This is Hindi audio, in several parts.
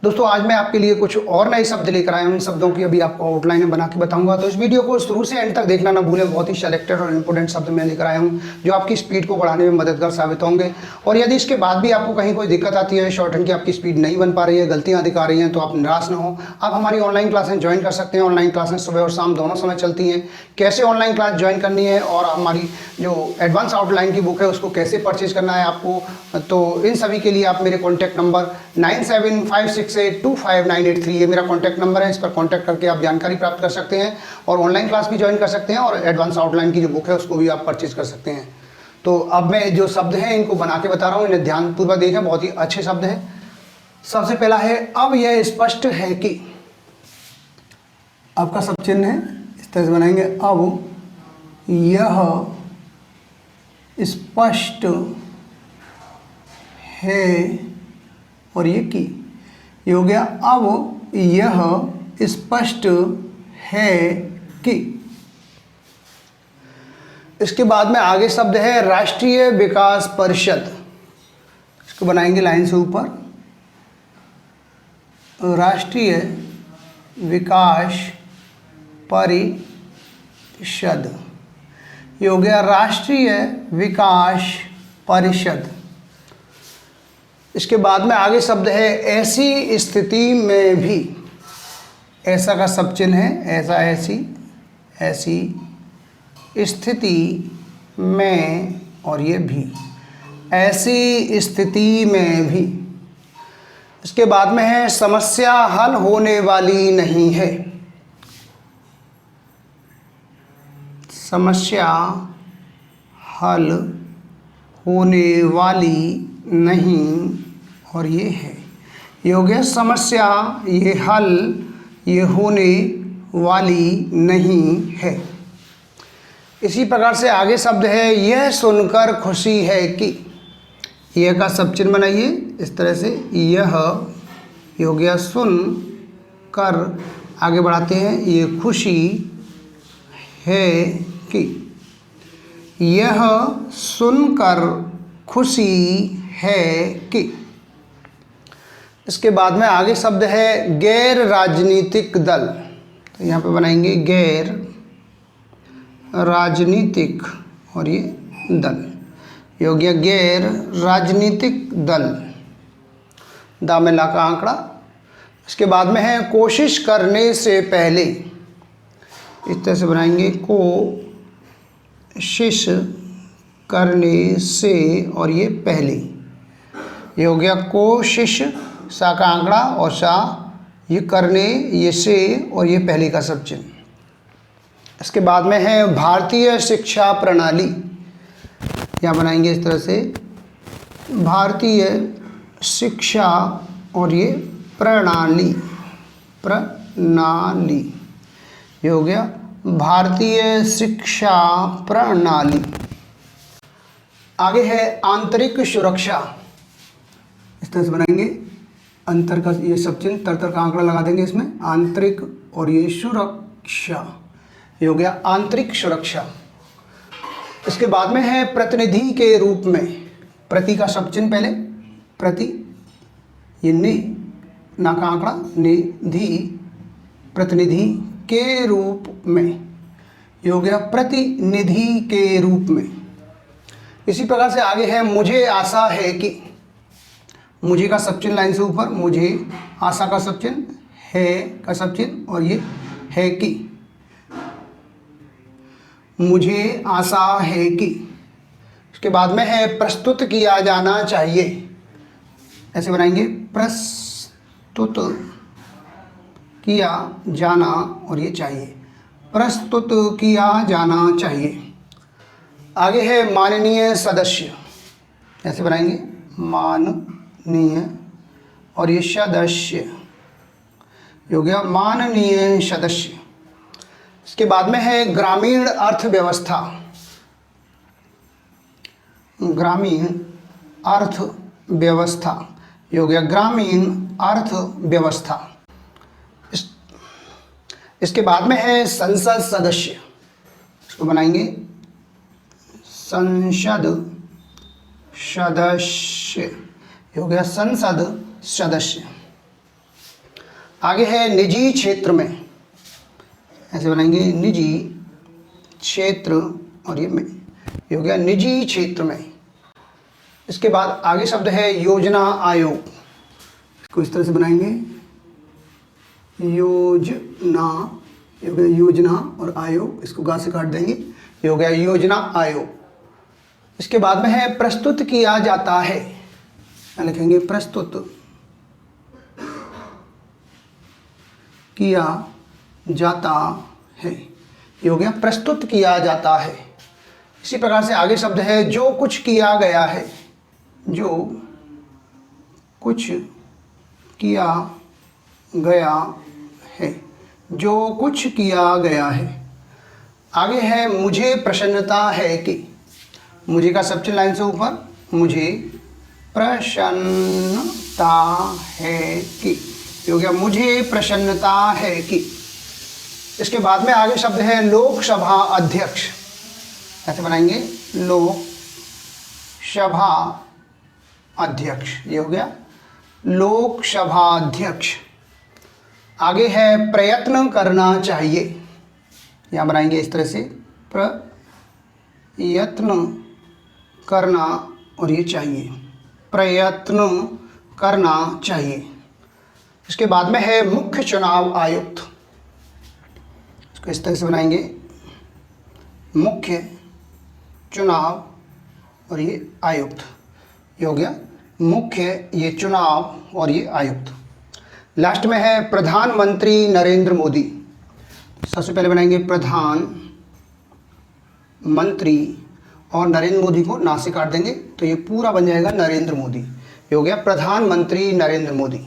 दोस्तों आज मैं आपके लिए कुछ और नए शब्द लेकर आया हूँ। इन शब्दों की अभी आपको आउटलाइन बना के बताऊंगा, तो इस वीडियो को शुरू से एंड तक देखना ना भूलें। बहुत ही सिलेक्टेड और इंपॉर्टेंट शब्द मैं लेकर आया हूँ जो आपकी स्पीड को बढ़ाने में मददगार साबित होंगे। और यदि इसके बाद भी आपको कहीं कोई दिक्कत आती है, शॉर्ट हैंड की आपकी स्पीड नहीं बन पा रही है, गलतियाँ दिखा रही हैं, तो आप निराश ना हो। आप हमारी ऑनलाइन क्लासें ज्वाइन कर सकते हैं। ऑनलाइन क्लासें सुबह और शाम दोनों समय चलती हैं। कैसे ऑनलाइन क्लास ज्वाइन करनी है और हमारी जो एडवांस आउटलाइन की बुक है उसको कैसे परचेज करना है आपको, तो इन सभी के लिए आप मेरे कॉन्टैक्ट नंबर 9756825983 ये मेरा कॉन्टैक्ट नंबर है। इस पर कॉन्टैक्ट करके आप जानकारी प्राप्त कर सकते हैं और ऑनलाइन क्लास भी ज्वाइन कर सकते हैं और एडवांस आउटलाइन की जो बुक है उसको भी आप परचेज कर सकते हैं। तो अब मैं जो शब्द हैं इनको बना के बता रहा हूँ, इन्हें ध्यानपूर्वक देखें, बहुत ही अच्छे शब्द हैं। सबसे पहला है अब यह स्पष्ट है कि। अब का सब चिन्ह है, इस तरह से बनाएंगे। अब यह स्पष्ट है और ये की, ये हो गया अब यह स्पष्ट है कि। इसके बाद में आगे शब्द है राष्ट्रीय विकास परिषद। इसको बनाएंगे लाइन से ऊपर, राष्ट्रीय विकास परिषद, ये हो गया राष्ट्रीय विकास परिषद। इसके बाद में आगे शब्द है ऐसी स्थिति में भी। ऐसा का सब चिन्ह है, ऐसा, ऐसी, ऐसी स्थिति में और ये भी, ऐसी स्थिति में भी। इसके बाद में है समस्या हल होने वाली नहीं है। समस्या हल होने वाली नहीं और ये है, ये हो गया समस्या, ये हल, ये होने वाली नहीं है। इसी प्रकार से आगे शब्द है यह सुनकर खुशी है कि। यह का सब चिन्ह बनाइए इस तरह से, यह, ये हो गया सुन कर, आगे बढ़ाते हैं, ये खुशी है कि। यह सुनकर खुशी है कि। इसके बाद में आगे शब्द है गैर राजनीतिक दल। तो यहाँ पे बनाएंगे गैर राजनीतिक और ये दल, ये हो गया गैर राजनीतिक दल, दामेला का आंकड़ा। इसके बाद में है कोशिश करने से पहले। इस तरह से बनाएंगे कोशिश करने से और ये पहले, ये हो गया कोशिश, सा का आंकड़ा और सा, ये करने, ये से और ये पहले का सब चिन्ह। इसके बाद में है भारतीय शिक्षा प्रणाली। यहाँ बनाएंगे इस तरह से भारतीय शिक्षा और ये प्रणाली, प्रणाली, ये हो गया भारतीय शिक्षा प्रणाली। आगे है आंतरिक सुरक्षा। इस तरह से बनाएंगे, अंतर का ये सब चिन्ह, तर का आंकड़ा लगा देंगे इसमें, आंतरिक और ये सुरक्षा, ये हो गया आंतरिक सुरक्षा। इसके बाद में है प्रतिनिधि के रूप में। प्रति का सब चिन्ह पहले, प्रति, ये नि, ना का आंकड़ा, निधि, प्रतिनिधि के रूप में, ये हो गया प्रतिनिधि के रूप में। इसी प्रकार से आगे है मुझे आशा है कि। मुझे का सब चिन्ह लाइन से ऊपर, मुझे, आशा का सब चिन्ह, है का सब चिन्ह और ये है कि। मुझे आशा है कि। इसके बाद में है प्रस्तुत किया जाना चाहिए। ऐसे बनाएंगे प्रस्तुत किया जाना और ये चाहिए, प्रस्तुत किया जाना चाहिए। आगे है माननीय सदस्य। ऐसे बनाएंगे माननीय और ये सदस्य, ये हो गया माननीय सदस्य। इसके बाद में है ग्रामीण अर्थव्यवस्था। ग्रामीण अर्थव्यवस्था, ये हो गया ग्रामीण अर्थव्यवस्था। इसके बाद में है संसद सदस्य। इसको बनाएंगे संसद सदस्य, ये हो गया संसद सदस्य। आगे है निजी क्षेत्र में, ऐसे बनाएंगे निजी क्षेत्र, और ये हो गया निजी क्षेत्र में। इसके बाद आगे शब्द है योजना आयोग, इसको इस तरह से बनाएंगे योजना, ये हो गया योजना और आयोग, इसको गा से काट देंगे, ये हो गया योजना आयोग। इसके बाद में है प्रस्तुत किया जाता है, क्या लिखेंगे प्रस्तुत किया जाता है, ये हो गया प्रस्तुत किया जाता है। इसी प्रकार से आगे शब्द है जो कुछ किया गया है, जो कुछ किया गया है, जो कुछ किया गया है। आगे है मुझे प्रसन्नता है कि, मुझे का सबसे लाइन से ऊपर, मुझे प्रसन्नता है कि, ये हो गया मुझे प्रसन्नता है कि। इसके बाद में आगे शब्द है लोकसभा अध्यक्ष, ऐसे बनाएंगे लोकसभा अध्यक्ष, ये हो गया लोकसभा अध्यक्ष। आगे है प्रयत्न करना चाहिए, यहाँ बनाएंगे इस तरह से प्रयत्न करना और ये चाहिए, प्रयत्न करना चाहिए। इसके बाद में है मुख्य चुनाव आयुक्त, इसको इस तरह से बनाएंगे मुख्य चुनाव और ये आयुक्त, ये हो गया मुख्य, ये चुनाव और ये आयुक्त। लास्ट में है प्रधानमंत्री नरेंद्र मोदी, सबसे पहले बनाएंगे प्रधानमंत्री और नरेंद्र मोदी को ना से काट देंगे तो ये पूरा बन जाएगा नरेंद्र मोदी, ये हो गया प्रधानमंत्री नरेंद्र मोदी।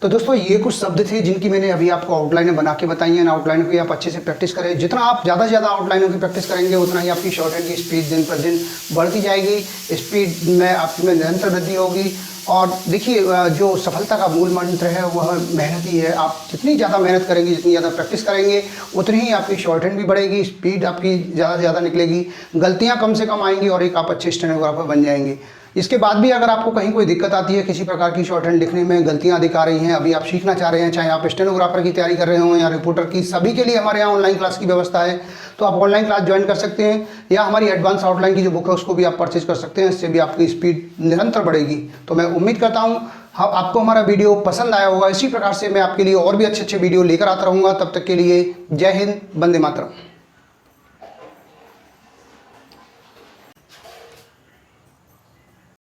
तो दोस्तों ये कुछ शब्द थे जिनकी मैंने अभी आपको आउटलाइन बना के बताई हैं। आउटलाइन की आप अच्छे से प्रैक्टिस करें, जितना आप ज़्यादा से ज़्यादा आउटलाइनों की प्रैक्टिस करेंगे उतना ही आपकी शॉर्ट हैंड की स्पीड दिन पर दिन बढ़ती जाएगी, स्पीड में आप में निरंतर वृद्धि होगी। और देखिए जो सफलता का मूल मंत्र है वह मेहनत ही है। आप जितनी ज़्यादा मेहनत करेंगे, जितनी ज़्यादा प्रैक्टिस करेंगे, उतनी ही आपकी शॉर्ट हैंड भी बढ़ेगी, स्पीड आपकी ज़्यादा से ज़्यादा निकलेगी, गलतियाँ कम से कम आएंगी और एक आप अच्छे स्टेनोग्राफर बन जाएंगे। इसके बाद भी अगर आपको कहीं कोई दिक्कत आती है, किसी प्रकार की शॉर्ट हैंड लिखने में गलतियां दिखा रही हैं, अभी आप सीखना चाह रहे हैं, चाहे आप स्टेनोग्राफर की तैयारी कर रहे हो या रिपोर्टर की, सभी के लिए हमारे यहाँ ऑनलाइन क्लास की व्यवस्था है। तो आप ऑनलाइन क्लास ज्वाइन कर सकते हैं या हमारी एडवांस आउटलाइन की जो बुक है उसको भी आप परचेज कर सकते हैं, इससे भी आपकी स्पीड निरंतर बढ़ेगी। तो मैं उम्मीद करता हूँ आपको हमारा वीडियो पसंद आया होगा। इसी प्रकार से मैं आपके लिए और भी अच्छे अच्छे वीडियो लेकर आता रहूँगा। तब तक के लिए जय हिंद, वंदे मातरम।